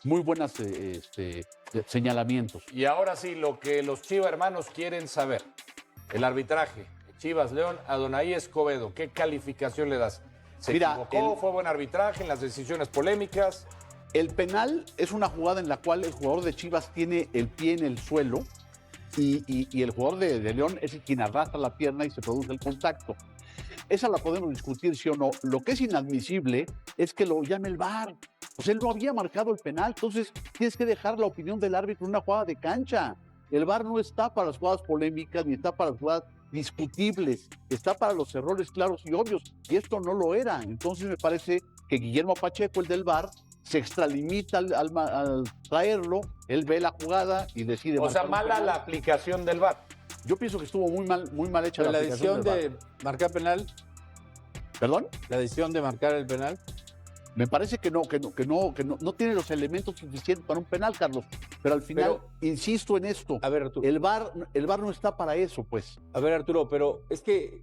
muy buenos señalamientos. Y ahora sí, lo que los Chiva hermanos quieren saber. El arbitraje. Chivas León, Adonai Escobedo. ¿Qué calificación le das? ¿Se equivocó? ¿Fue buen arbitraje en las decisiones polémicas? El penal es una jugada en la cual el jugador de Chivas tiene el pie en el suelo y el jugador de León es quien arrastra la pierna y se produce el contacto. Esa la podemos discutir, sí o no. Lo que es inadmisible es que lo llame el VAR. Pues él no había marcado el penal, entonces tienes que dejar la opinión del árbitro en una jugada de cancha. El VAR no está para las jugadas polémicas ni está para las jugadas discutibles, está para los errores claros y obvios, y esto no lo era. Entonces me parece que Guillermo Pacheco, el del VAR, se extralimita al traerlo, él ve la jugada y decide. O sea, mala la aplicación del VAR. Yo pienso que estuvo muy mal hecha la aplicación decisión del de marcar penal. ¿Perdón? La decisión de marcar el penal. Me parece que no tiene los elementos suficientes para un penal, Carlos. Pero al final, insisto en esto. A ver, Arturo. El VAR no está para eso, pues. A ver, Arturo, pero es que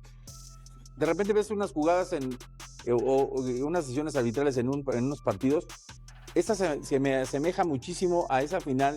de repente ves unas jugadas o unas decisiones arbitrales en unos partidos. Esta se me asemeja muchísimo a esa final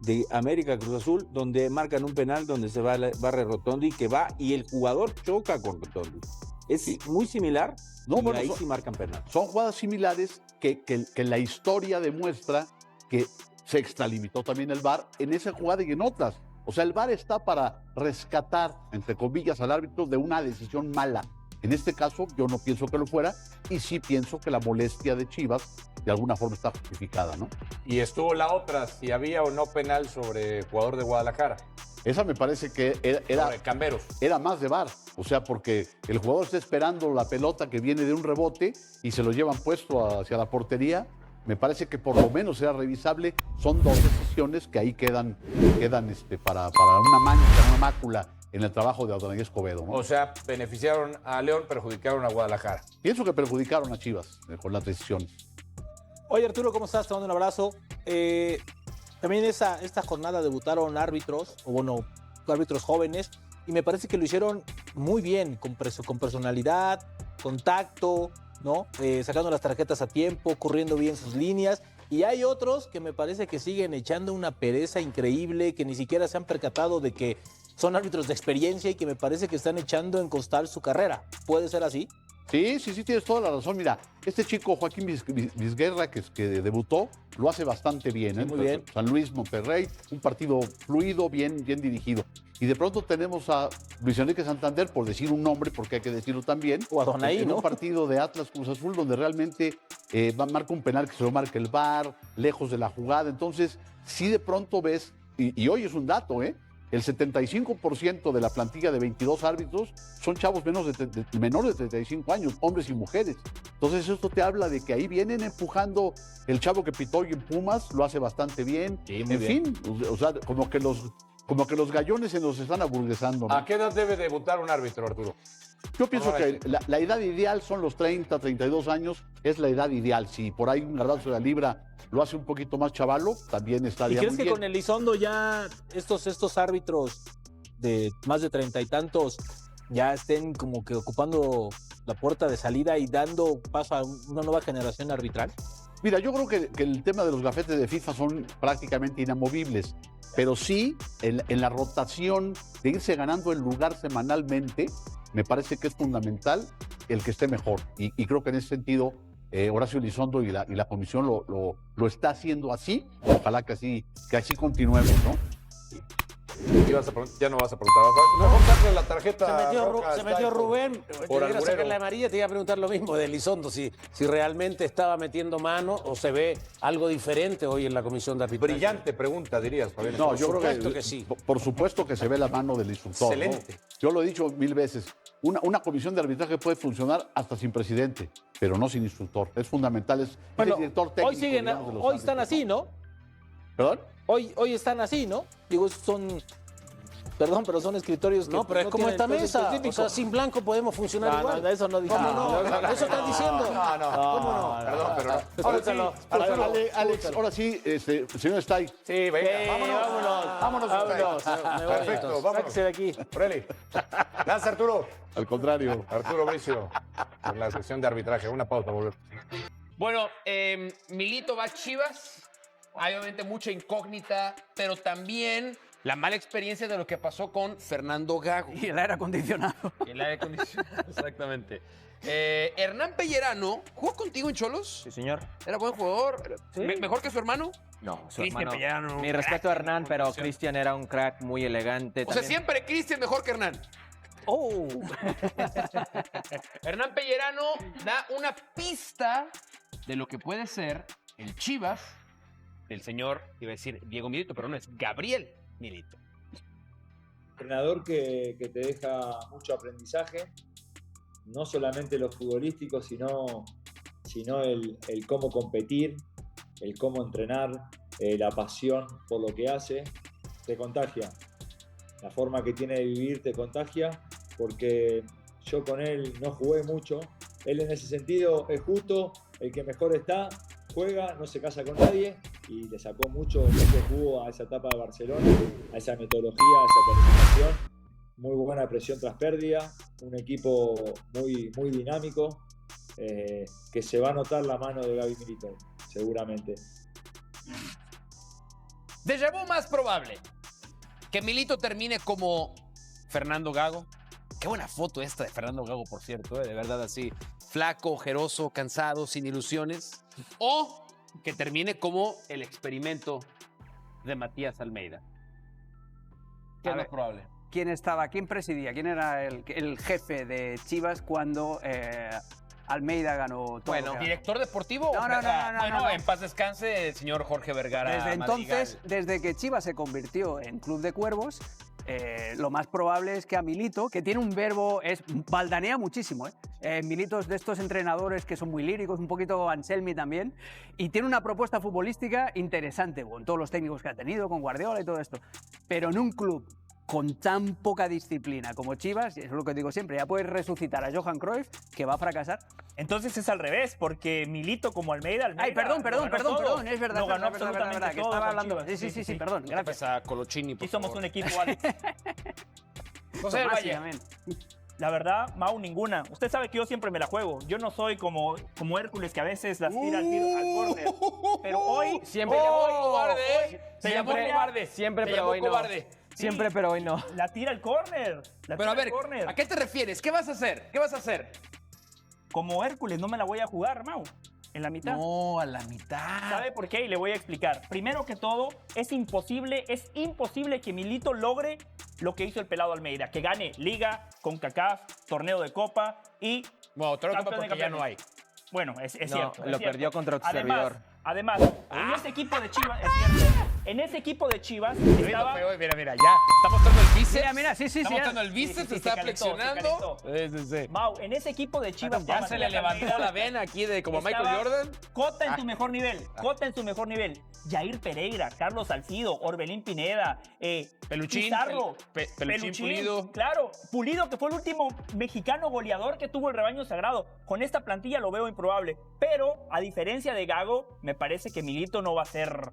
de América Cruz Azul, donde marcan un penal donde se va Barre Rotondi, que va y el jugador choca con Rotondi. Es muy similar. No, y bueno, ahí sí marcan penal. Son jugadas similares que la historia demuestra que se extralimitó también el VAR en esa jugada y en otras. O sea, el VAR está para rescatar, entre comillas, al árbitro de una decisión mala. En este caso, yo no pienso que lo fuera y sí pienso que la molestia de Chivas de alguna forma está justificada, ¿no? Y estuvo la otra, si había o no penal sobre jugador de Guadalajara. Esa me parece que era más de VAR. O sea, porque el jugador está esperando la pelota que viene de un rebote y se lo llevan puesto hacia la portería. Me parece que por lo menos era revisable. Son dos decisiones que ahí quedan para una mancha, una mácula en el trabajo de Adonai Escobedo, ¿no? O sea, beneficiaron a León, perjudicaron a Guadalajara. Pienso que perjudicaron a Chivas con las decisiones. Oye, Arturo, ¿cómo estás? Te mando un abrazo. También esta jornada debutaron árbitros, árbitros jóvenes, y me parece que lo hicieron muy bien, con personalidad, con tacto, ¿no? Sacando las tarjetas a tiempo, corriendo bien sus líneas. Y hay otros que me parece que siguen echando una pereza increíble, que ni siquiera se han percatado de que son árbitros de experiencia y que me parece que están echando en costal su carrera. ¿Puede ser así? Sí, tienes toda la razón. Mira, este chico Joaquín Vizguerra, que debutó, lo hace bastante bien. Sí, muy bien. San Luis, Monterrey, un partido fluido, bien dirigido. Y de pronto tenemos a Luis Enrique Santander, por decir un nombre, porque hay que decirlo también. O a Adonai, en ¿no? un partido de Atlas Cruz Azul, donde realmente marca un penal que se lo marca el VAR, lejos de la jugada. Entonces, sí de pronto ves, y hoy es un dato, el 75% de la plantilla de 22 árbitros son chavos menores de 35 años, hombres y mujeres. Entonces esto te habla de que ahí vienen empujando. El chavo que pitó hoy en Pumas lo hace bastante bien. Sí, muy bien. Fin, o sea, como que los gallones se nos están aburguesando, ¿no? ¿A qué edad debe debutar un árbitro, Arturo? Yo pienso que la edad ideal son los 30, 32 años, es la edad ideal. Si por ahí un Garbanzo de la Libra lo hace un poquito más chavalo, también estaría ¿Y crees muy que bien. con Elizondo ya estos árbitros de más de 30 y tantos ya estén como que ocupando la puerta de salida y dando paso a una nueva generación arbitral? Mira, yo creo que el tema de los gafetes de FIFA son prácticamente inamovibles, pero sí en la rotación de irse ganando el lugar semanalmente, me parece que es fundamental el que esté mejor. Y creo que en ese sentido Horacio Elizondo y la comisión lo está haciendo así. Ojalá que así continuemos, ¿no? Ya no vas a preguntar. Mejor saque la tarjeta. Se metió Rubén. Por Te iba a sacar alburero. la amarilla, te iba a preguntar lo mismo de Elizondo, si realmente estaba metiendo mano o se ve algo diferente hoy en la comisión de arbitraje. Brillante pregunta, dirías, Fabián. No, Por yo creo supuesto que sí. Por supuesto que se ve la mano del instructor. Excelente. ¿no? Yo lo he dicho 1000 veces. Una comisión de arbitraje puede funcionar hasta sin presidente, pero no sin instructor. Es fundamental. Es Bueno, director técnico. hoy siguen, digamos, de los hoy están árbitros, así, ¿no? ¿Perdón? Hoy están así, ¿no? Digo, perdón, pero son escritorios que No, pero es como tienen esta peso mesa. O específico. sea, sin blanco podemos funcionar No, igual. no, eso no dije. ¿Cómo no? Eso están diciendo. ¿Cómo no? Perdón, pero no. Ahora sí, Alex, ahora sí, señor Stay. Sí, venga, Sí, vámonos. vámonos. Me voy, Perfecto, entonces. vámonos. Sáquese de aquí. Oreli. Gracias, Arturo. Al contrario. Arturo Bricio, en la sección de arbitraje. Una pausa, volver. Bueno, Milito va a Chivas hay obviamente mucha incógnita, pero también la mala experiencia de lo que pasó con Fernando Gago. Y el aire acondicionado. Y el aire acondicionado, exactamente. Hernán Pellerano, ¿jugó contigo en Cholos? Sí, señor. ¿Era buen jugador? Sí. ¿Mejor que su hermano? No, su Cristian hermano. Pellerano, Mi un respeto a crack, Hernán, pero condición. Cristian era un crack muy elegante. O sea, siempre Cristian mejor que Hernán. ¡Oh! Hernán Pellerano da una pista de lo que puede ser el Chivas del señor, iba a decir Diego Milito, pero no es Gabriel Milito. Entrenador que te deja mucho aprendizaje, no solamente lo futbolístico, sino el cómo competir, el cómo entrenar, la pasión por lo que hace, te contagia. La forma que tiene de vivir te contagia, porque yo con él no jugué mucho. Él en ese sentido es justo, el que mejor está, juega, no se casa con nadie y le sacó mucho jugo a esa etapa de Barcelona, a esa metodología, a esa planificación. Muy buena presión tras pérdida, un equipo muy dinámico, que se va a notar la mano de Gaby Milito, seguramente. Déjà vu más probable. Que Milito termine como Fernando Gago. Qué buena foto esta de Fernando Gago, por cierto, de verdad así. Flaco, ojeroso, cansado, sin ilusiones. O que termine como el experimento de Matías Almeida. ¿Qué es más probable? ¿Quién estaba? ¿Quién presidía? ¿Quién era el jefe de Chivas cuando Almeida ganó todo? Bueno, ¿director deportivo? No, no. En paz descanse el señor Jorge Vergara. Desde entonces, Madrigal. desde que Chivas se convirtió en Club de Cuervos, lo más probable es que a Milito, que tiene un verbo, baldanea muchísimo. Milito es de estos entrenadores que son muy líricos, un poquito Anselmi también, y tiene una propuesta futbolística interesante, con todos los técnicos que ha tenido, con Guardiola y todo esto. Pero en un club con tan poca disciplina como Chivas, y eso es lo que digo siempre, ya puedes resucitar a Johan Cruyff, que va a fracasar. Entonces es al revés, porque Milito como Almeida Ay, perdón, es verdad. Lo ganó es verdad, que todo estaba con hablando. Chivas. Sí, perdón, ¿Qué pasa a Colochini, por Y somos favor? un equipo, Alex. José del Valle. Básicamente. La verdad, Mau, ninguna. Usted sabe que yo siempre me la juego. Yo no soy como Hércules, que a veces las tira al córner. Pero hoy Siempre. le voy cobarde, Se llamó cobarde. Siempre, Te pero llamó hoy no. cobarde. Siempre, pero hoy no. La tira al córner. Pero a ver, ¿a qué te refieres? ¿Qué vas a hacer? ¿Qué vas a hacer? Como Hércules no me la voy a jugar, Mau. En la mitad. No, a la mitad. ¿Sabe por qué? Y le voy a explicar. Primero que todo, es imposible que Milito logre lo que hizo el pelado Almeida, que gane Liga, CONCACAF, torneo de Copa y Bueno, torneo de Copa campeón de porque ya no hay. Bueno, es No, cierto. lo perdió contra otro servidor. Además, en ese equipo de Chivas, es cierto, en ese equipo de Chivas estaba... Mira, ya. Está mostrando el bíceps. Mira, sí. Está mostrando el bíceps, Sí, está se calentó, flexionando. se Mau, en ese equipo de Chivas... Ya se le levantó la vena aquí de como Michael Jordan. Cota en su mejor nivel, Cota en su mejor nivel. Jair Pereira, Carlos Salcido, Orbelín Pineda, Peluchín, Pizarro, Peluchín Pulido. Claro, Pulido, que fue el último mexicano goleador que tuvo el rebaño sagrado. Con esta plantilla lo veo improbable. Pero, a diferencia de Gago, me parece que Milito no va a ser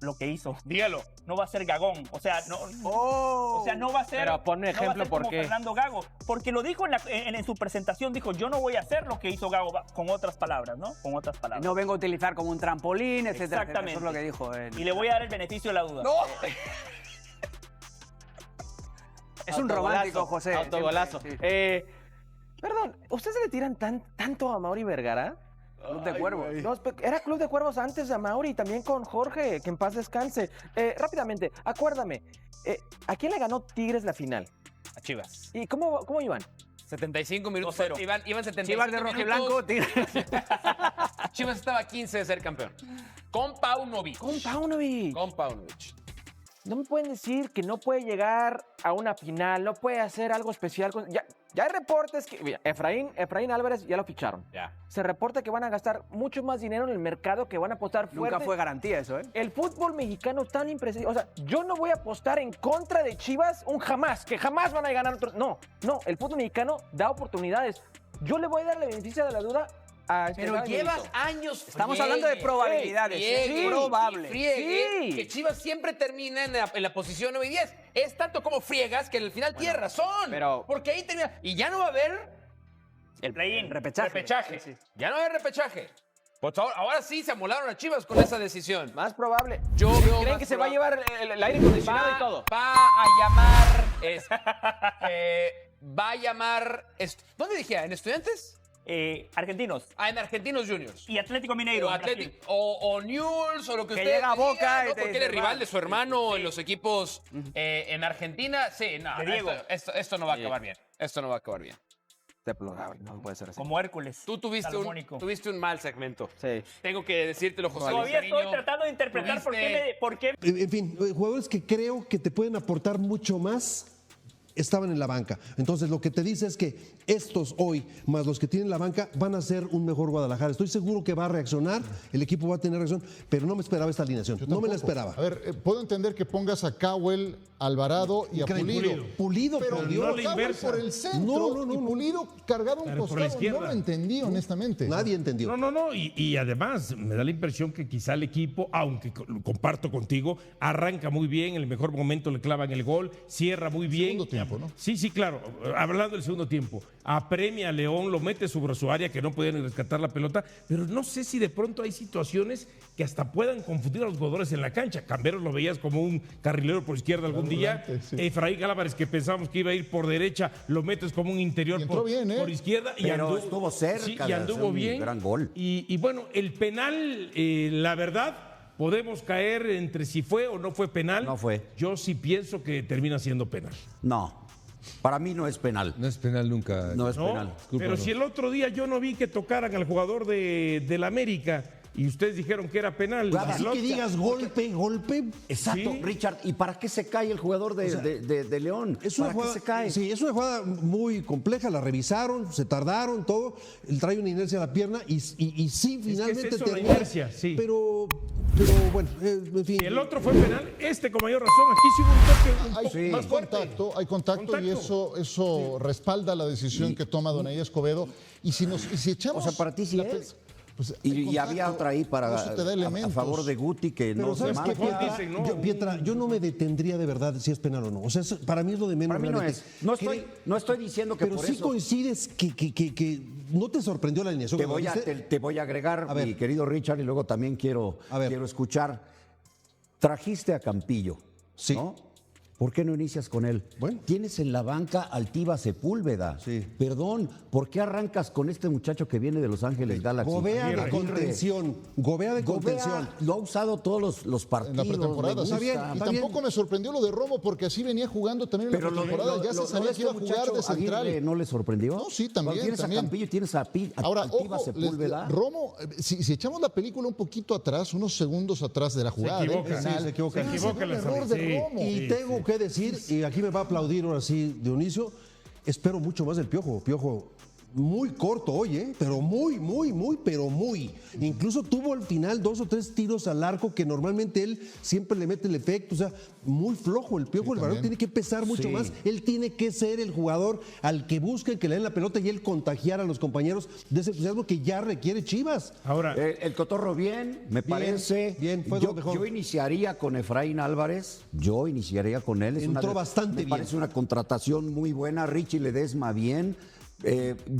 lo que hizo. Dígalo. No va a ser Gagón. O sea, no va a ser. Pero ponme no va a ejemplo ser por como qué. Fernando Gago. Porque lo dijo en su presentación, dijo, yo no voy a hacer lo que hizo Gago, con otras palabras, ¿no? Con otras palabras. No vengo a utilizar como un trampolín, etcétera. Exactamente. Eso es lo que dijo. Y le voy a dar el beneficio de la duda. ¡No! Es un romántico, José. Autogolazo. Siempre, sí. Perdón, ¿ustedes le tiran tanto a Mauri Vergara? Club de Cuervos. No, era Club de Cuervos antes de Mauri y también con Jorge, que en paz descanse. Rápidamente, acuérdame, ¿a quién le ganó Tigres la final? A Chivas. ¿Y cómo iban? 75 minutos. 2-0. Iban 75 Chivas de rojiblanco, minutos. Chivas estaba a 15 de ser campeón. Con Paunovic. Con Paunovic. Con Paunovic. No me pueden decir que no puede llegar a una final, no puede hacer algo especial. Ya hay reportes que... Mira, Efraín Álvarez ya lo ficharon. Ya. Se reporta que van a gastar mucho más dinero en el mercado, que van a apostar fuerte. Nunca fue garantía eso, ¿eh? El fútbol mexicano tan impredecible. O sea, yo no voy a apostar en contra de Chivas que jamás van a ganar otro. No, el fútbol mexicano da oportunidades. Yo le voy a dar el beneficio de la duda a este Pero Gaby llevas Milito. años. Estamos hablando de probabilidades. Friegue, Probable. friegue, Sí. que Chivas siempre termina en la posición 9 y 10. Es tanto como friegas que al final tienes razón. pero- Porque ahí termina. Y ya no va a haber El play-in. Repechaje. repechaje. Sí. Ya no va a haber repechaje. Pues ahora sí se amolaron a Chivas con esa decisión. Más probable. Yo veo ¿Creen más que se va a probable- llevar el aire acondicionado y todo? Va a llamar. Va a llamar. ¿Dónde dije? ¿En Estudiantes? Argentinos. En Argentinos Juniors. Y Atlético Mineiro. O Atlético, o Newell's, o lo que Que ustedes llega a Boca digan, y ¿no? te Porque él dice, es rival va. de su hermano en los equipos en Argentina. Sí, no, De Diego. esto no va a acabar bien. Esto no va a acabar bien. Deplorable, no puede ser así. Como Hércules. Tú tuviste salomónico. un mal segmento. Sí. Tengo que decírtelo, José Luis Todavía Cariño. estoy tratando de interpretar por qué. En fin, jugadores que creo que te pueden aportar mucho más estaban en la banca. Entonces, lo que te dice es que estos hoy, más los que tienen la banca, van a ser un mejor Guadalajara. Estoy seguro que va a reaccionar, el equipo va a tener reacción, pero no me esperaba esta alineación. No me la esperaba. A ver, puedo entender que pongas a Cowell, Alvarado y a Pulido. Pulido, Pero por Dios. no Cowell por el centro y Pulido cargado a un Claro, por la costado. izquierda. No lo entendí, honestamente. Nadie entendió. No. Y además me da la impresión que quizá el equipo, aunque comparto contigo, arranca muy bien, en el mejor momento le clavan el gol, cierra muy bien. Segundo tiempo, ¿no? Sí, claro. Hablando del segundo tiempo, apremia a León, lo mete sobre su área que no podía ni rescatar la pelota, pero no sé si de pronto hay situaciones que hasta puedan confundir a los jugadores en la cancha. Camberos lo veías como un carrilero por izquierda algún día. Sí. Efraín Álvarez, que pensábamos que iba a ir por derecha, lo metes como un interior Y entró bien, ¿eh? por izquierda. Pero estuvo cerca Sí, de y hacer anduvo un bien. gran gol. Y bueno, el penal, la verdad, podemos caer entre si fue o no fue penal. No fue. Yo sí pienso que termina siendo penal. No, para mí no es penal. No es penal nunca. No es ¿No? penal. Pero si el otro día yo no vi que tocaran al jugador del América y ustedes dijeron que era penal. Así que digas golpe. Exacto, Sí. Richard. ¿Y para qué se cae el jugador de León? Es una ¿Para jugada, qué se cae? Sí, es una jugada muy compleja, la revisaron, se tardaron, todo. Él trae una inercia a la pierna y sí, finalmente es eso, la termina. inercia, sí. Pero bueno, en fin. Si el otro fue penal, con mayor razón. Aquí sí hubo un toque un poco Hay más fuerte. hay contacto y eso respalda la decisión que toma Donaí Escobedo. Y si echamos. O sea, para ti sí la es. Pues, Y había otra ahí para eso te da a elementos. favor de Guti que Pero no se ¿sabes qué, marca. Pietra? Pietra, yo no me detendría de verdad si es penal o no. O sea, para mí es lo de menos. Para mí no realmente. es. No estoy diciendo que Pero por sí eso. coincides que no te sorprendió la alineación. Te cuando voy, viste. te voy a agregar, A ver. mi querido Richard, y luego también quiero escuchar. Trajiste a Campillo, Sí. ¿no? ¿Por qué no inicias con él? Bueno. Tienes en la banca Altiva Sepúlveda. Sí. Perdón, ¿por qué arrancas con este muchacho que viene de Los Ángeles Galaxy? Gobea de Aguirre. contención. Gobea de contención. Gobea lo ha usado todos los En partidos. la pretemporada, me está gusta. bien. Y tampoco me sorprendió lo de Romo porque así venía jugando también en Pero la lo de- pretemporada. lo- Ya lo- se sabía lo que iba a de jugar este de muchacho central. Aguirre, ¿no le sorprendió? No, sí, también. Cuando tienes también. a Campillo, tienes a Ahora, Altiva ojo, Sepúlveda. Romo, si echamos la película un poquito atrás, unos segundos atrás de la jugada, Se equivoca, penal, se equivoca. se hace equivoca un la error salida. de Sí. Romo. Y tengo que decir, y aquí me va a aplaudir ahora sí Dionisio, espero mucho más del Piojo. Piojo muy corto hoy, pero muy. Incluso tuvo al final 2 o 3 tiros al arco que normalmente él siempre le mete el efecto. O sea, muy flojo el Piojo. Sí, el balón también. tiene que pesar mucho Sí. más. Él tiene que ser el jugador al que busquen que le den la pelota y él contagiar a los compañeros de ese entusiasmo que ya requiere Chivas. Ahora, El Cotorro bien, me parece. bien, fue yo, lo mejor. yo iniciaría con Efraín Álvarez. Yo iniciaría con él. Entró bastante me bien. parece una contratación muy buena. Richie Ledesma bien.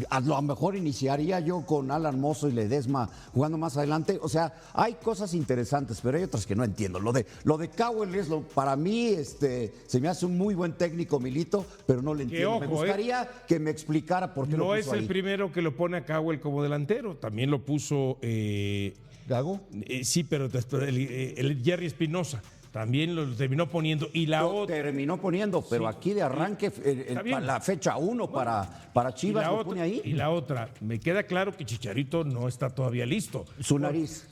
A lo mejor iniciaría yo con Alan Mozo y Ledesma jugando más adelante. O sea, hay cosas interesantes, pero hay otras que no entiendo. Lo de Cowell es para mí, se me hace un muy buen técnico, Milito, pero no le entiendo. Me ojo, gustaría que me explicara por qué lo no puso es el ahí. primero que lo pone a Cowell como delantero. También lo puso ¿Gago? sí, pero después el Jerry Espinosa. También lo terminó poniendo. Y la Lo otra. terminó poniendo, pero Sí. aquí de arranque, Está bien. la fecha 1 para Chivas, lo pone ahí. Y la otra, me queda claro que Chicharito no está todavía listo. Su nariz.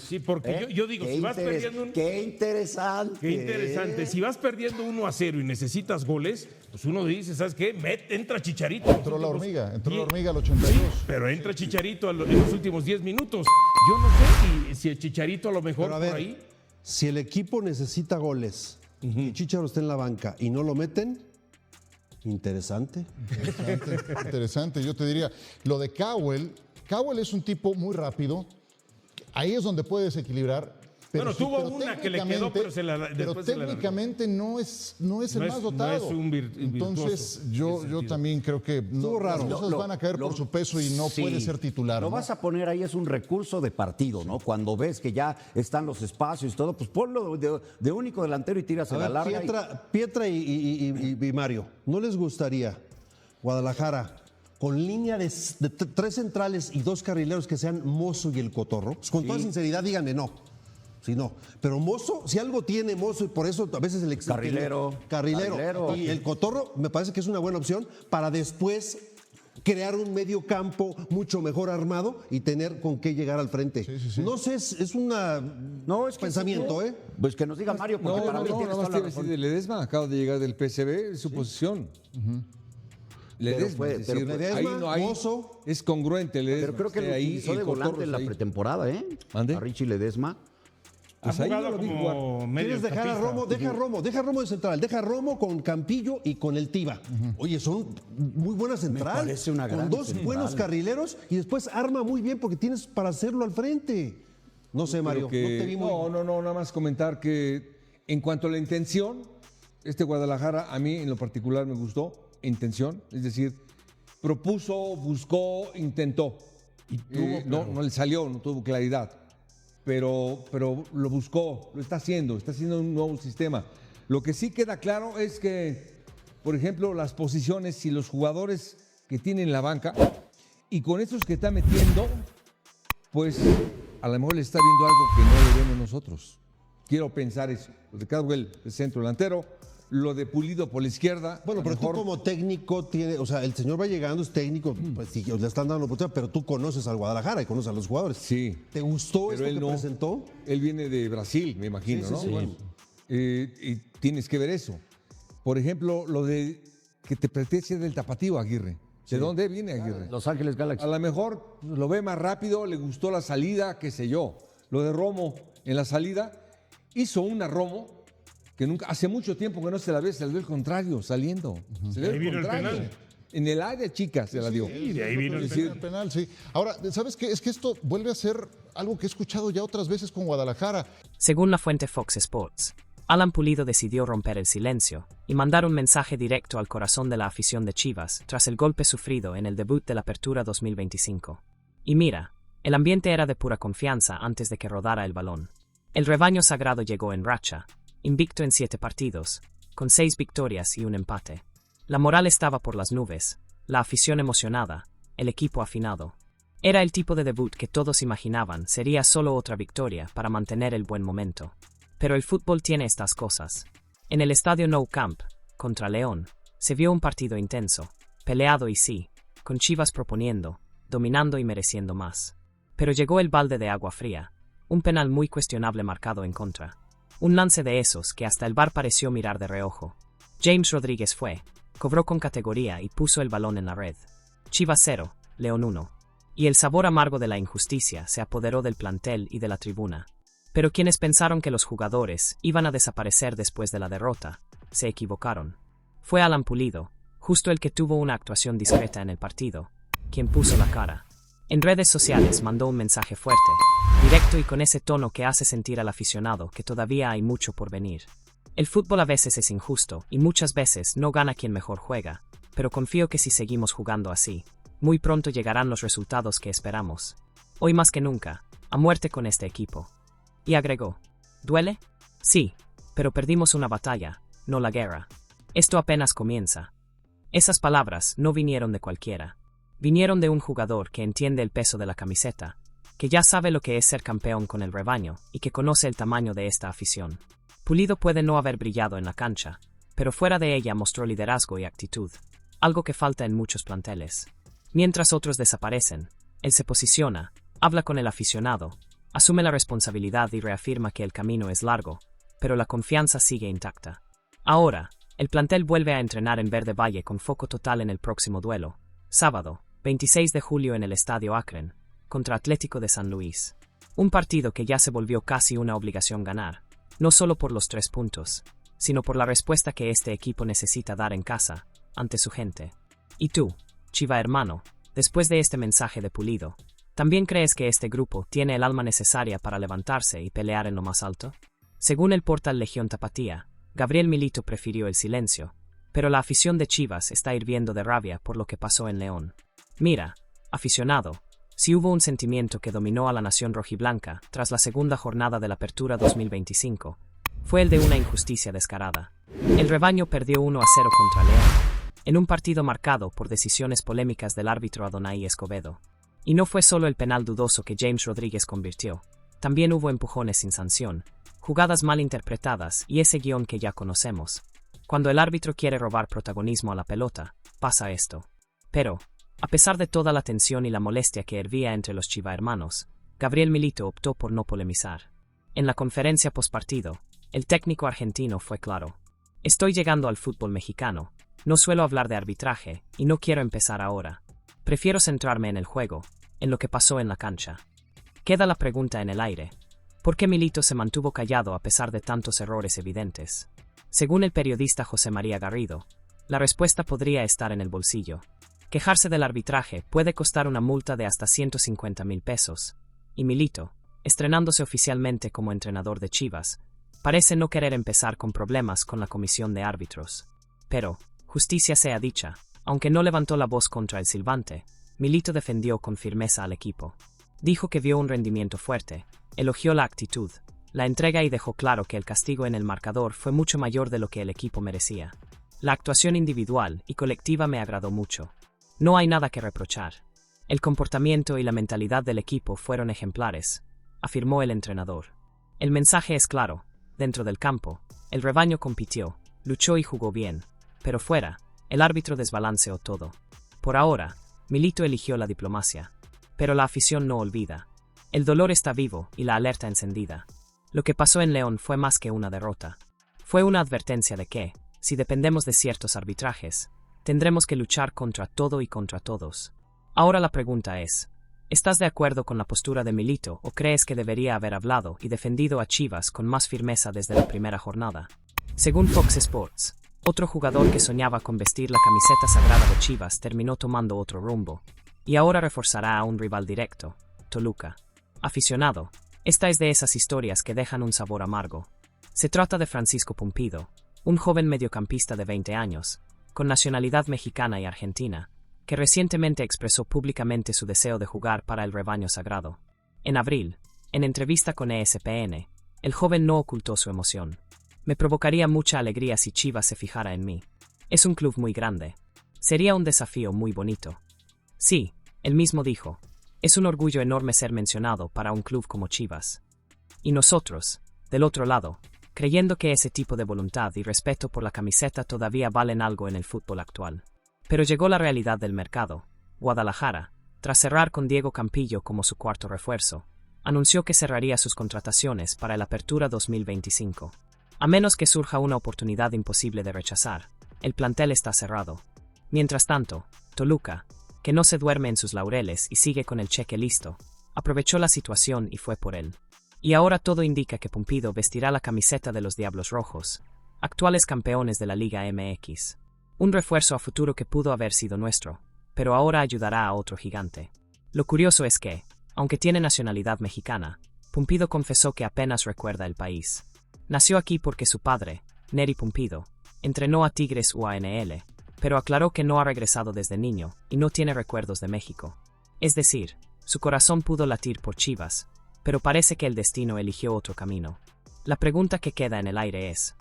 Sí, porque yo digo, Qué si vas perdiendo Qué interesante. Qué interesante. Si vas perdiendo 1-0 y necesitas goles, pues uno dice, ¿sabes qué? Entra Chicharito. Entró la hormiga al 82. Sí, pero entra Chicharito en los últimos 10 minutos. Yo no sé si el Chicharito a lo mejor Pero a por ver, ahí. si el equipo necesita goles y Chicharo está en la banca y no lo meten, interesante. Interesante, yo te diría. Lo de Cowell es un tipo muy rápido. Ahí es donde puede desequilibrar. Bueno, tuvo una que le quedó, pero técnicamente no es el más dotado. No es un Entonces, yo también creo que las cosas van a caer por su peso y no puede ser titular. Lo vas a poner ahí, es un recurso de partido, ¿no? Cuando ves que ya están los espacios y todo, pues ponlo de único delantero y tiras a la larga. Pietra y Mario, ¿no les gustaría Guadalajara con línea de 3 centrales y 2 carrileros que sean Mozo y el Cotorro? Pues con toda sinceridad, díganme no. Sí, no. Pero Mozo, si algo tiene Mozo, y por eso a veces el carrilero. Y el Cotorro me parece que es una buena opción para después crear un medio campo mucho mejor armado y tener con qué llegar al frente. Sí. No sé, es un pensamiento, ¿eh? Pues que nos diga Mario, porque para mí tienes toda la razón. Ledesma acaba de llegar del PSV, es su posición. Ledesma, Mozo es congruente Ledesma. Pero creo que lo utilizó de volante en la pretemporada, ¿eh? ¿Mande? A Richie Ledesma. Pues ahí no lo vi jugar. ¿Quieres dejar a Romo? Deja a Romo de central. Deja a Romo con Campillo y con el Tiva. Oye, son muy buenas central. Me parece una gran con 2 central. buenos carrileros y después arma muy bien porque tienes para hacerlo al frente. No sé, Mario. No te vi muy... No, nada más comentar que en cuanto a la intención, Guadalajara a mí en lo particular me gustó. Intención, es decir, propuso, buscó, intentó. No le salió, no tuvo claridad. Pero lo buscó, lo está haciendo un nuevo sistema. Lo que sí queda claro es que, por ejemplo, las posiciones y los jugadores que tiene en la banca y con estos que está metiendo, pues a lo mejor le está viendo algo que no le vemos nosotros. Quiero pensar eso. Lo de Cadwell, el centro delantero, lo de Pulido por la izquierda. Bueno, pero tú como técnico el señor va llegando, es técnico, pues sí, le están dando la oportunidad, pero tú conoces al Guadalajara y conoces a los jugadores. Sí. ¿Te gustó esto que presentó? Él viene de Brasil, me imagino, ¿no? Sí. Bueno, y tienes que ver eso. Por ejemplo, lo de que te pretende del Tapatío, Aguirre. ¿De dónde viene Aguirre? Los Ángeles Galaxy. A lo mejor lo ve más rápido, le gustó la salida, qué sé yo. Lo de Romo en la salida, hizo una Romo que nunca, hace mucho tiempo que no se la ve el contrario, saliendo. Se le ve el contrario. En el área chica se la dio. Sí, de ahí vino el penal, sí. Ahora, ¿sabes qué? Es que esto vuelve a ser algo que he escuchado ya otras veces con Guadalajara. Según la fuente Fox Sports, Alan Pulido decidió romper el silencio y mandar un mensaje directo al corazón de la afición de Chivas tras el golpe sufrido en el debut de la Apertura 2025. Y mira, el ambiente era de pura confianza antes de que rodara el balón. El rebaño sagrado llegó en racha, invicto en 7 partidos, con 6 victorias y un empate. La moral estaba por las nubes, la afición emocionada, el equipo afinado. Era el tipo de debut que todos imaginaban sería solo otra victoria para mantener el buen momento. Pero el fútbol tiene estas cosas. En el estadio Nou Camp, contra León, se vio un partido intenso, peleado y sí, con Chivas proponiendo, dominando y mereciendo más. Pero llegó el balde de agua fría, un penal muy cuestionable marcado en contra. Un lance de esos que hasta el VAR pareció mirar de reojo. James Rodríguez cobró con categoría y puso el balón en la red. Chivas 0, León 1. Y el sabor amargo de la injusticia se apoderó del plantel y de la tribuna. Pero quienes pensaron que los jugadores iban a desaparecer después de la derrota, se equivocaron. Fue Alan Pulido, justo el que tuvo una actuación discreta en el partido, quien puso la cara. En redes sociales mandó un mensaje fuerte, directo y con ese tono que hace sentir al aficionado que todavía hay mucho por venir. El fútbol a veces es injusto y muchas veces no gana quien mejor juega, pero confío que si seguimos jugando así, muy pronto llegarán los resultados que esperamos. Hoy más que nunca, a muerte con este equipo. Y agregó, ¿duele? Sí, pero perdimos una batalla, no la guerra. Esto apenas comienza. Esas palabras no vinieron de cualquiera. Vinieron de un jugador que entiende el peso de la camiseta, que ya sabe lo que es ser campeón con el rebaño y que conoce el tamaño de esta afición. Pulido puede no haber brillado en la cancha, pero fuera de ella mostró liderazgo y actitud, algo que falta en muchos planteles. Mientras otros desaparecen, él se posiciona, habla con el aficionado, asume la responsabilidad y reafirma que el camino es largo, pero la confianza sigue intacta. Ahora, el plantel vuelve a entrenar en Verde Valle con foco total en el próximo duelo, sábado, 26 de julio en el Estadio Akron, contra Atlético de San Luis. Un partido que ya se volvió casi una obligación ganar, no solo por los 3 puntos, sino por la respuesta que este equipo necesita dar en casa, ante su gente. Y tú, Chiva hermano, después de este mensaje de Pulido, ¿También crees que este grupo tiene el alma necesaria para levantarse y pelear en lo más alto? Según el portal Legión Tapatía, Gabriel Milito prefirió el silencio, pero la afición de Chivas está hirviendo de rabia por lo que pasó en León. Mira, aficionado, si hubo un sentimiento que dominó a la nación rojiblanca tras la segunda jornada de la Apertura 2025, fue el de una injusticia descarada. El rebaño perdió 1-0 contra León, en un partido marcado por decisiones polémicas del árbitro Adonai Escobedo. Y no fue solo el penal dudoso que James Rodríguez convirtió, también hubo empujones sin sanción, jugadas mal interpretadas y ese guión que ya conocemos. Cuando el árbitro quiere robar protagonismo a la pelota, pasa esto. Pero, a pesar de toda la tensión y la molestia que hervía entre los chivahermanos, Gabriel Milito optó por no polemizar. En la conferencia postpartido, el técnico argentino fue claro. Estoy llegando al fútbol mexicano, no suelo hablar de arbitraje y no quiero empezar ahora. Prefiero centrarme en el juego, en lo que pasó en la cancha. Queda la pregunta en el aire. ¿Por qué Milito se mantuvo callado a pesar de tantos errores evidentes? Según el periodista José María Garrido, la respuesta podría estar en el bolsillo. Quejarse del arbitraje puede costar una multa de hasta 150,000 pesos, y Milito, estrenándose oficialmente como entrenador de Chivas, parece no querer empezar con problemas con la comisión de árbitros. Pero, justicia sea dicha, aunque no levantó la voz contra el silbante, Milito defendió con firmeza al equipo. Dijo que vio un rendimiento fuerte, elogió la actitud, la entrega y dejó claro que el castigo en el marcador fue mucho mayor de lo que el equipo merecía. La actuación individual y colectiva me agradó mucho. No hay nada que reprochar. El comportamiento y la mentalidad del equipo fueron ejemplares, afirmó el entrenador. El mensaje es claro, dentro del campo, el rebaño compitió, luchó y jugó bien, pero fuera, el árbitro desbalanceó todo. Por ahora, Milito eligió la diplomacia. Pero la afición no olvida. El dolor está vivo y la alerta encendida. Lo que pasó en León fue más que una derrota. Fue una advertencia de que, si dependemos de ciertos arbitrajes, tendremos que luchar contra todo y contra todos. Ahora la pregunta es, ¿estás de acuerdo con la postura de Milito o crees que debería haber hablado y defendido a Chivas con más firmeza desde la primera jornada? Según Fox Sports, otro jugador que soñaba con vestir la camiseta sagrada de Chivas terminó tomando otro rumbo, y ahora reforzará a un rival directo, Toluca. Aficionado, esta es de esas historias que dejan un sabor amargo. Se trata de Francisco Pumpido, un joven mediocampista de 20 años, con nacionalidad mexicana y argentina, que recientemente expresó públicamente su deseo de jugar para el rebaño sagrado. En abril, en entrevista con ESPN, el joven no ocultó su emoción. Me provocaría mucha alegría si Chivas se fijara en mí. Es un club muy grande. Sería un desafío muy bonito. Sí, él mismo dijo, es un orgullo enorme ser mencionado para un club como Chivas. Y nosotros, del otro lado, creyendo que ese tipo de voluntad y respeto por la camiseta todavía valen algo en el fútbol actual. Pero llegó la realidad del mercado. Guadalajara, tras cerrar con Diego Campillo como su cuarto refuerzo, anunció que cerraría sus contrataciones para el Apertura 2025. A menos que surja una oportunidad imposible de rechazar, el plantel está cerrado. Mientras tanto, Toluca, que no se duerme en sus laureles y sigue con el cheque listo, aprovechó la situación y fue por él. Y ahora todo indica que Pumpido vestirá la camiseta de los Diablos Rojos, actuales campeones de la Liga MX. Un refuerzo a futuro que pudo haber sido nuestro, pero ahora ayudará a otro gigante. Lo curioso es que, aunque tiene nacionalidad mexicana, Pumpido confesó que apenas recuerda el país. Nació aquí porque su padre, Neri Pumpido, entrenó a Tigres UANL, pero aclaró que no ha regresado desde niño y no tiene recuerdos de México. Es decir, su corazón pudo latir por Chivas, pero parece que el destino eligió otro camino. La pregunta que queda en el aire es,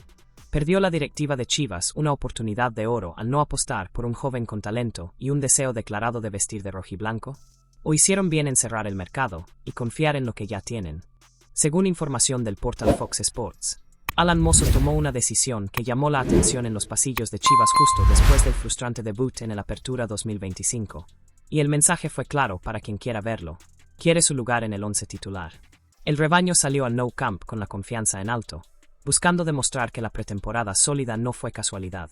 ¿perdió la directiva de Chivas una oportunidad de oro al no apostar por un joven con talento y un deseo declarado de vestir de rojiblanco? ¿O hicieron bien en cerrar el mercado y confiar en lo que ya tienen? Según información del portal Fox Sports, Alan Mozo tomó una decisión que llamó la atención en los pasillos de Chivas justo después del frustrante debut en el Apertura 2025. Y el mensaje fue claro para quien quiera verlo. Quiere su lugar en el once titular. El rebaño salió al Nou Camp con la confianza en alto, buscando demostrar que la pretemporada sólida no fue casualidad.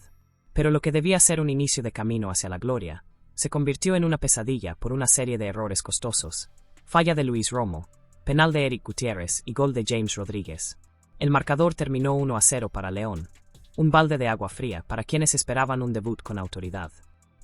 Pero lo que debía ser un inicio de camino hacia la gloria, se convirtió en una pesadilla por una serie de errores costosos. Falla de Luis Romo, penal de Eric Gutiérrez y gol de James Rodríguez. El marcador terminó 1-0 para León, un balde de agua fría para quienes esperaban un debut con autoridad.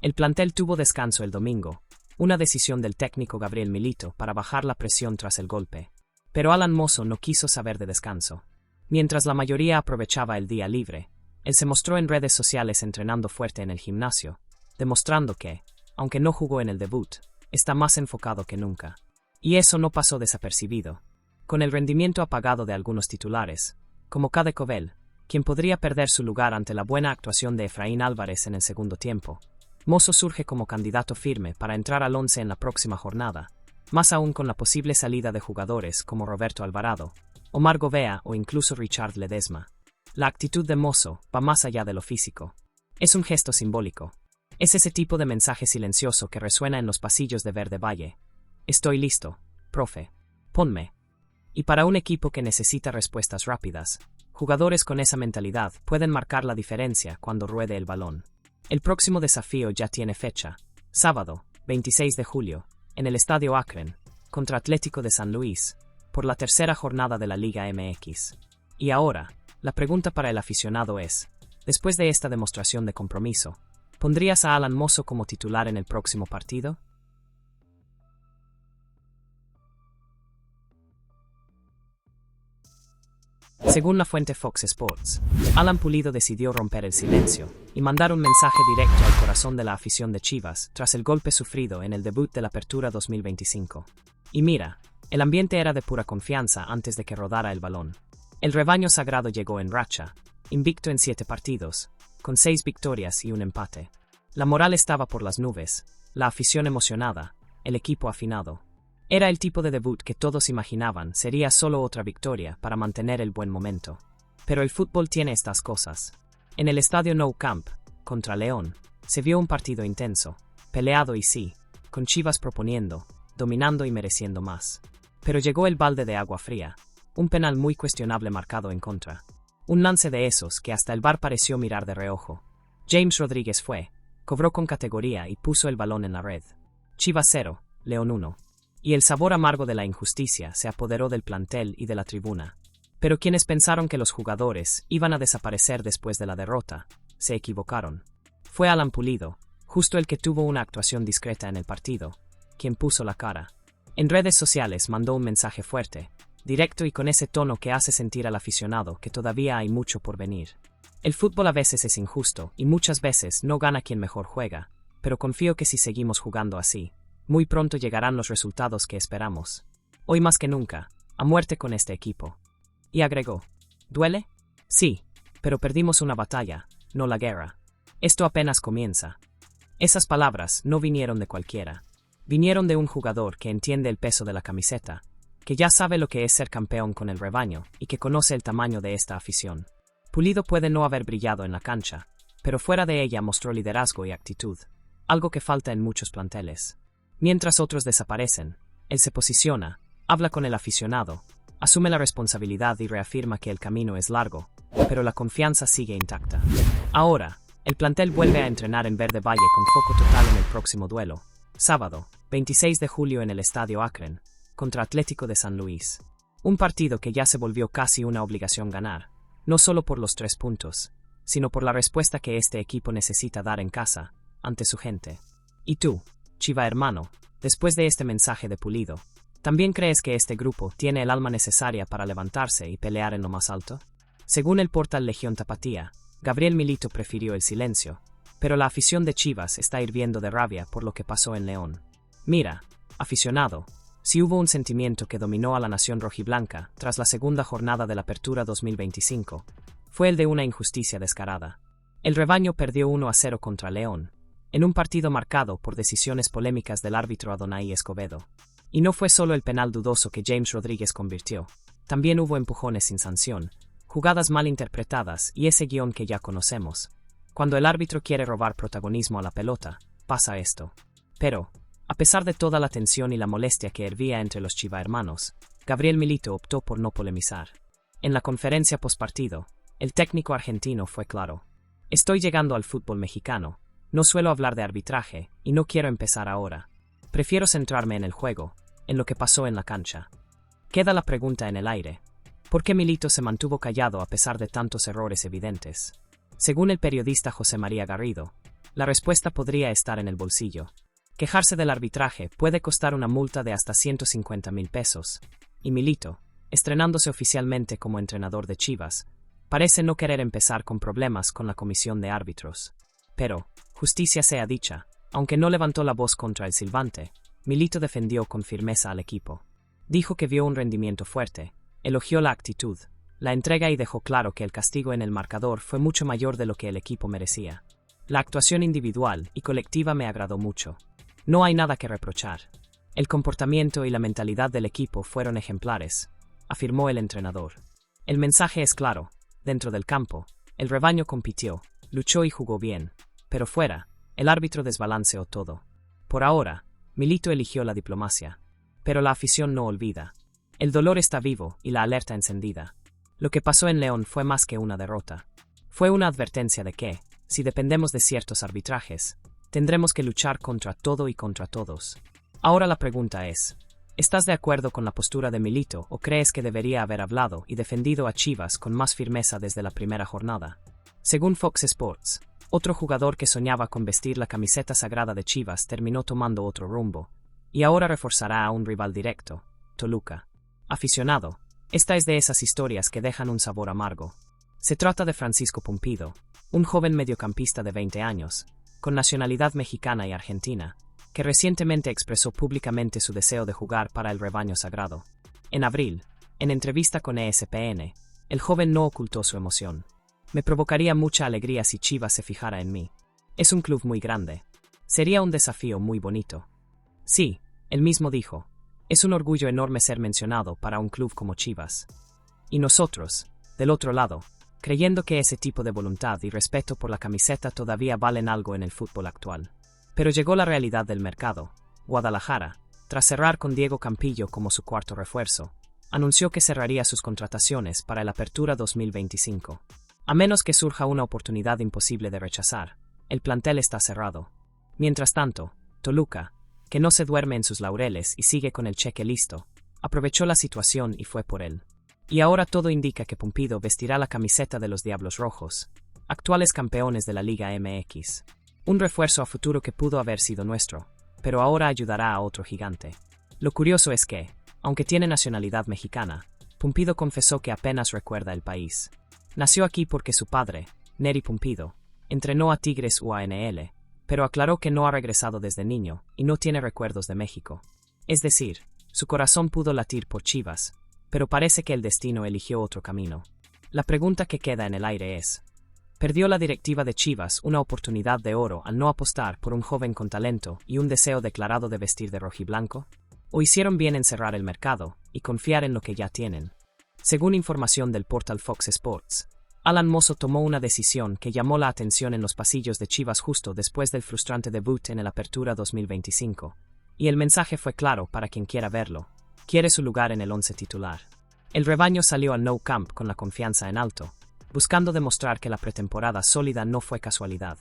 El plantel tuvo descanso el domingo, una decisión del técnico Gabriel Milito para bajar la presión tras el golpe. Pero Alan Mozo no quiso saber de descanso. Mientras la mayoría aprovechaba el día libre, él se mostró en redes sociales entrenando fuerte en el gimnasio, demostrando que, aunque no jugó en el debut, está más enfocado que nunca. Y eso no pasó desapercibido. Con el rendimiento apagado de algunos titulares, como Cade Covel, quien podría perder su lugar ante la buena actuación de Efraín Álvarez en el segundo tiempo, Mozo surge como candidato firme para entrar al 11 en la próxima jornada, más aún con la posible salida de jugadores como Roberto Alvarado, Omar Govea o incluso Richard Ledesma. La actitud de Mozo va más allá de lo físico. Es un gesto simbólico. Es ese tipo de mensaje silencioso que resuena en los pasillos de Verde Valle. Estoy listo, profe. Ponme. Y para un equipo que necesita respuestas rápidas, jugadores con esa mentalidad pueden marcar la diferencia cuando ruede el balón. El próximo desafío ya tiene fecha, sábado, 26 de julio, en el Estadio Akron, contra Atlético de San Luis, por la tercera jornada de la Liga MX. Y ahora, la pregunta para el aficionado es, después de esta demostración de compromiso, ¿pondrías a Alan Mozo como titular en el próximo partido? Según la fuente Fox Sports, Alan Pulido decidió romper el silencio y mandar un mensaje directo al corazón de la afición de Chivas tras el golpe sufrido en el debut de la Apertura 2025. Y mira, el ambiente era de pura confianza antes de que rodara el balón. El rebaño sagrado llegó en racha, invicto en 7 partidos, con 6 victorias y un empate. La moral estaba por las nubes, la afición emocionada, el equipo afinado. Era el tipo de debut que todos imaginaban sería solo otra victoria para mantener el buen momento. Pero el fútbol tiene estas cosas. En el estadio Nou Camp, contra León, se vio un partido intenso, peleado y sí, con Chivas proponiendo, dominando y mereciendo más. Pero llegó el balde de agua fría, un penal muy cuestionable marcado en contra. Un lance de esos que hasta el VAR pareció mirar de reojo. James Rodríguez fue, cobró con categoría y puso el balón en la red. Chivas 0, León 1. Y el sabor amargo de la injusticia se apoderó del plantel y de la tribuna. Pero quienes pensaron que los jugadores iban a desaparecer después de la derrota, se equivocaron. Fue Alan Pulido, justo el que tuvo una actuación discreta en el partido, quien puso la cara. En redes sociales mandó un mensaje fuerte, directo y con ese tono que hace sentir al aficionado que todavía hay mucho por venir. El fútbol a veces es injusto y muchas veces no gana quien mejor juega, pero confío que si seguimos jugando así, muy pronto llegarán los resultados que esperamos. Hoy más que nunca, a muerte con este equipo. Y agregó, ¿duele? Sí, pero perdimos una batalla, no la guerra. Esto apenas comienza. Esas palabras no vinieron de cualquiera. Vinieron de un jugador que entiende el peso de la camiseta, que ya sabe lo que es ser campeón con el rebaño y que conoce el tamaño de esta afición. Pulido puede no haber brillado en la cancha, pero fuera de ella mostró liderazgo y actitud, algo que falta en muchos planteles. Mientras otros desaparecen, él se posiciona, habla con el aficionado, asume la responsabilidad y reafirma que el camino es largo, pero la confianza sigue intacta. Ahora, el plantel vuelve a entrenar en Verde Valle con foco total en el próximo duelo, sábado, 26 de julio en el Estadio Akron, contra Atlético de San Luis. Un partido que ya se volvió casi una obligación ganar, no solo por los 3 puntos, sino por la respuesta que este equipo necesita dar en casa, ante su gente. ¿Y tú, Chiva hermano, después de este mensaje de Pulido, también crees que este grupo tiene el alma necesaria para levantarse y pelear en lo más alto? Según el portal Legión Tapatía, Gabriel Milito prefirió el silencio, pero la afición de Chivas está hirviendo de rabia por lo que pasó en León. Mira, aficionado, si hubo un sentimiento que dominó a la nación rojiblanca tras la segunda jornada de la Apertura 2025, fue el de una injusticia descarada. El rebaño perdió 1-0 contra León, en un partido marcado por decisiones polémicas del árbitro Adonai Escobedo. Y no fue solo el penal dudoso que James Rodríguez convirtió, también hubo empujones sin sanción, jugadas mal interpretadas y ese guión que ya conocemos. Cuando el árbitro quiere robar protagonismo a la pelota, pasa esto. Pero, a pesar de toda la tensión y la molestia que hervía entre los chivahermanos, Gabriel Milito optó por no polemizar. En la conferencia postpartido, el técnico argentino fue claro. Estoy llegando al fútbol mexicano. No suelo hablar de arbitraje, y no quiero empezar ahora. Prefiero centrarme en el juego, en lo que pasó en la cancha. Queda la pregunta en el aire. ¿Por qué Milito se mantuvo callado a pesar de tantos errores evidentes? Según el periodista José María Garrido, la respuesta podría estar en el bolsillo. Quejarse del arbitraje puede costar una multa de hasta 150,000 pesos. Y Milito, estrenándose oficialmente como entrenador de Chivas, parece no querer empezar con problemas con la comisión de árbitros. Pero, justicia sea dicha, aunque no levantó la voz contra el silbante, Milito defendió con firmeza al equipo. Dijo que vio un rendimiento fuerte, elogió la actitud, la entrega y dejó claro que el castigo en el marcador fue mucho mayor de lo que el equipo merecía. La actuación individual y colectiva me agradó mucho. No hay nada que reprochar. El comportamiento y la mentalidad del equipo fueron ejemplares, afirmó el entrenador. El mensaje es claro. Dentro del campo, el rebaño compitió, luchó y jugó bien, pero fuera, el árbitro desbalanceó todo. Por ahora, Milito eligió la diplomacia. Pero la afición no olvida. El dolor está vivo y la alerta encendida. Lo que pasó en León fue más que una derrota. Fue una advertencia de que, si dependemos de ciertos arbitrajes, tendremos que luchar contra todo y contra todos. Ahora la pregunta es, ¿estás de acuerdo con la postura de Milito o crees que debería haber hablado y defendido a Chivas con más firmeza desde la primera jornada? Según Fox Sports, otro jugador que soñaba con vestir la camiseta sagrada de Chivas terminó tomando otro rumbo, y ahora reforzará a un rival directo, Toluca. Aficionado, esta es de esas historias que dejan un sabor amargo. Se trata de Francisco Pumpido, un joven mediocampista de 20 años, con nacionalidad mexicana y argentina, que recientemente expresó públicamente su deseo de jugar para el rebaño sagrado. En abril, en entrevista con ESPN, el joven no ocultó su emoción. Me provocaría mucha alegría si Chivas se fijara en mí. Es un club muy grande. Sería un desafío muy bonito. Sí, él mismo dijo, es un orgullo enorme ser mencionado para un club como Chivas. Y nosotros, del otro lado, creyendo que ese tipo de voluntad y respeto por la camiseta todavía valen algo en el fútbol actual. Pero llegó la realidad del mercado. Guadalajara, tras cerrar con Diego Campillo como su cuarto refuerzo, anunció que cerraría sus contrataciones para la Apertura 2025. A menos que surja una oportunidad imposible de rechazar, el plantel está cerrado. Mientras tanto, Toluca, que no se duerme en sus laureles y sigue con el cheque listo, aprovechó la situación y fue por él. Y ahora todo indica que Pumpido vestirá la camiseta de los Diablos Rojos, actuales campeones de la Liga MX. Un refuerzo a futuro que pudo haber sido nuestro, pero ahora ayudará a otro gigante. Lo curioso es que, aunque tiene nacionalidad mexicana, Pumpido confesó que apenas recuerda el país. Nació aquí porque su padre, Neri Pumpido, entrenó a Tigres UANL, pero aclaró que no ha regresado desde niño y no tiene recuerdos de México. Es decir, su corazón pudo latir por Chivas, pero parece que el destino eligió otro camino. La pregunta que queda en el aire es, ¿perdió la directiva de Chivas una oportunidad de oro al no apostar por un joven con talento y un deseo declarado de vestir de rojiblanco? ¿O hicieron bien en cerrar el mercado y confiar en lo que ya tienen? Según información del portal Fox Sports, Alan Mozo tomó una decisión que llamó la atención en los pasillos de Chivas justo después del frustrante debut en el Apertura 2025. Y el mensaje fue claro para quien quiera verlo. Quiere su lugar en el 11 titular. El rebaño salió al Nou Camp con la confianza en alto, buscando demostrar que la pretemporada sólida no fue casualidad.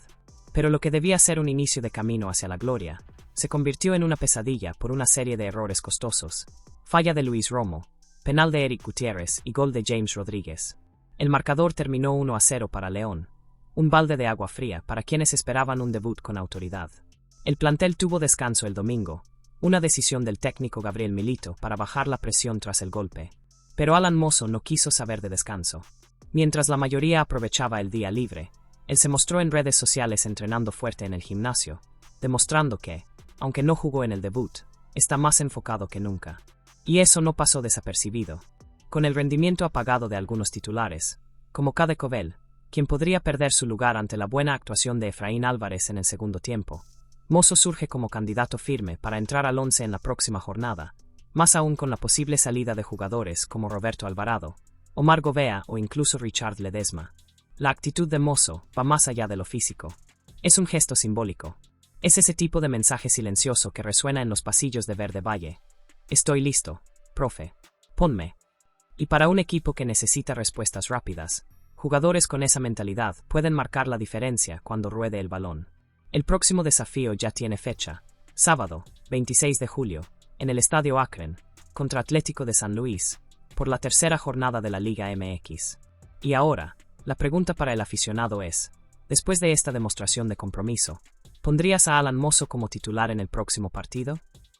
Pero lo que debía ser un inicio de camino hacia la gloria, se convirtió en una pesadilla por una serie de errores costosos. Falla de Luis Romo, penal de Eric Gutiérrez y gol de James Rodríguez. El marcador terminó 1-0 para León, un balde de agua fría para quienes esperaban un debut con autoridad. El plantel tuvo descanso el domingo, una decisión del técnico Gabriel Milito para bajar la presión tras el golpe. Pero Alan Mozo no quiso saber de descanso. Mientras la mayoría aprovechaba el día libre, él se mostró en redes sociales entrenando fuerte en el gimnasio, demostrando que, aunque no jugó en el debut, está más enfocado que nunca. Y eso no pasó desapercibido. Con el rendimiento apagado de algunos titulares, como Cade Cobel, quien podría perder su lugar ante la buena actuación de Efraín Álvarez en el segundo tiempo, Mozo surge como candidato firme para entrar al 11 en la próxima jornada, más aún con la posible salida de jugadores como Roberto Alvarado, Omar Govea o incluso Richard Ledesma. La actitud de Mozo va más allá de lo físico. Es un gesto simbólico. Es ese tipo de mensaje silencioso que resuena en los pasillos de Verde Valle. Estoy listo, profe. Ponme. Y para un equipo que necesita respuestas rápidas, jugadores con esa mentalidad pueden marcar la diferencia cuando ruede el balón. El próximo desafío ya tiene fecha, sábado, 26 de julio, en el Estadio Akron, contra Atlético de San Luis, por la tercera jornada de la Liga MX. Y ahora, la pregunta para el aficionado es, después de esta demostración de compromiso, ¿Pondrías a Alan Mozo como titular en el próximo partido?